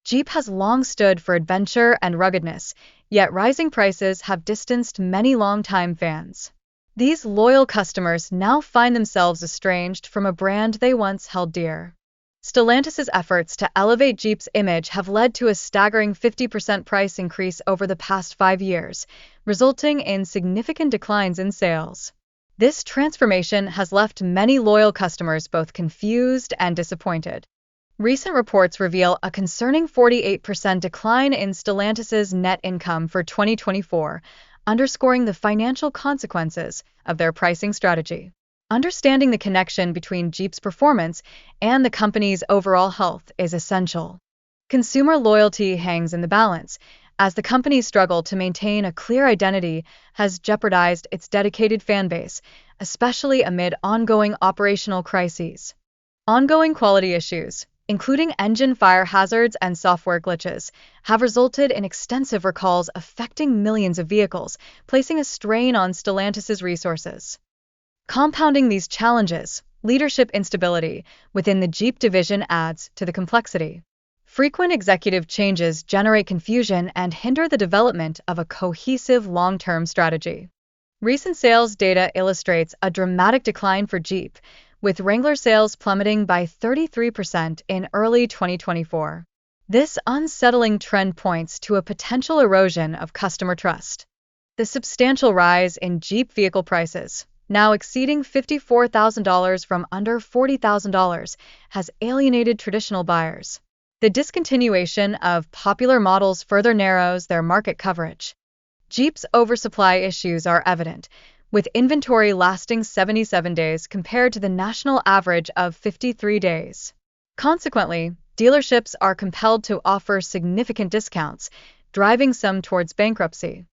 Jeep has long stood for adventure and ruggedness, yet rising prices have distanced many longtime fans. These loyal customers now find themselves estranged from a brand they once held dear. Stellantis' efforts to elevate Jeep's image have led to a staggering 50% price increase over the past 5 years, resulting in significant declines in sales. This transformation has left many loyal customers both confused and disappointed. Recent reports reveal a concerning 48% decline in Stellantis' net income for 2024, underscoring the financial consequences of their pricing strategy. Understanding the connection between Jeep's performance and the company's overall health is essential. Consumer loyalty hangs in the balance, as the company's struggle to maintain a clear identity has jeopardized its dedicated fan base, especially amid ongoing operational crises. Ongoing quality issues, including engine fire hazards and software glitches, have resulted in extensive recalls affecting millions of vehicles, placing a strain on Stellantis' resources. Compounding these challenges, leadership instability within the Jeep division adds to the complexity. Frequent executive changes generate confusion and hinder the development of a cohesive long-term strategy. Recent sales data illustrates a dramatic decline for Jeep, with Wrangler sales plummeting by 33% in early 2024. This unsettling trend points to a potential erosion of customer trust. The substantial rise in Jeep vehicle prices, now exceeding $54,000 from under $40,000, has alienated traditional buyers. The discontinuation of popular models further narrows their market coverage. Jeep's oversupply issues are evident, with inventory lasting 77 days compared to the national average of 53 days. Consequently, dealerships are compelled to offer significant discounts, driving some towards bankruptcy.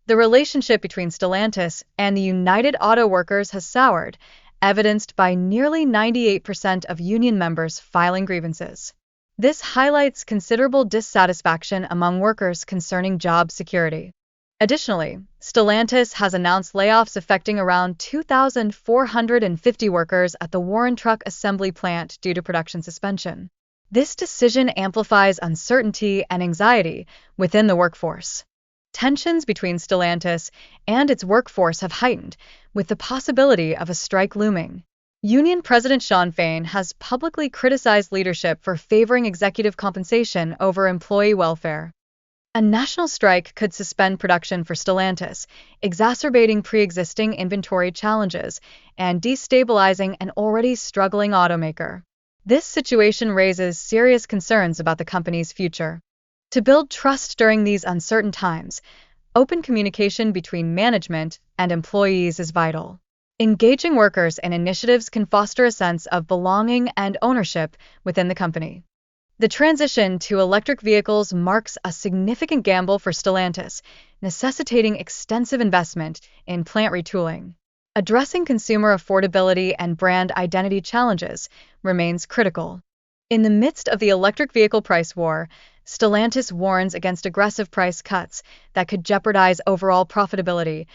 The relationship between Stellantis and the United Auto Workers has soured, evidenced by nearly 98% of union members filing grievances. This highlights considerable dissatisfaction among workers concerning job security. Additionally, Stellantis has announced layoffs affecting around 2,450 workers at the Warren Truck Assembly plant due to production suspension. This decision amplifies uncertainty and anxiety within the workforce. Tensions between Stellantis and its workforce have heightened, with the possibility of a strike looming. Union President Shawn Fain has publicly criticized leadership for favoring executive compensation over employee welfare. A national strike could suspend production for Stellantis, exacerbating pre-existing inventory challenges and destabilizing an already struggling automaker. This situation raises serious concerns about the company's future. To build trust during these uncertain times, open communication between management and employees is vital. Engaging workers in initiatives can foster a sense of belonging and ownership within the company. The transition to electric vehicles marks a significant gamble for Stellantis, necessitating extensive investment in plant retooling. Addressing consumer affordability and brand identity challenges remains critical. In the midst of the electric vehicle price war, Stellantis warns against aggressive price cuts that could jeopardize overall profitability,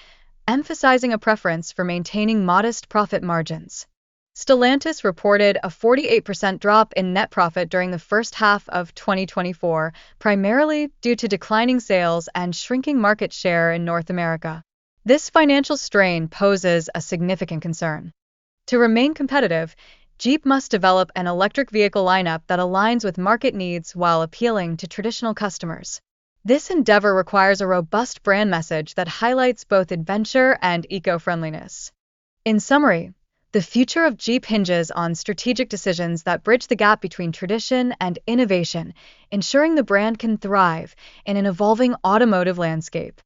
emphasizing a preference for maintaining modest profit margins. Stellantis reported a 48% drop in net profit during the first half of 2024, primarily due to declining sales and shrinking market share in North America. This financial strain poses a significant concern. To remain competitive, Jeep must develop an electric vehicle lineup that aligns with market needs while appealing to traditional customers. This endeavor requires a robust brand message that highlights both adventure and eco-friendliness. In summary, the future of Jeep hinges on strategic decisions that bridge the gap between tradition and innovation, ensuring the brand can thrive in an evolving automotive landscape.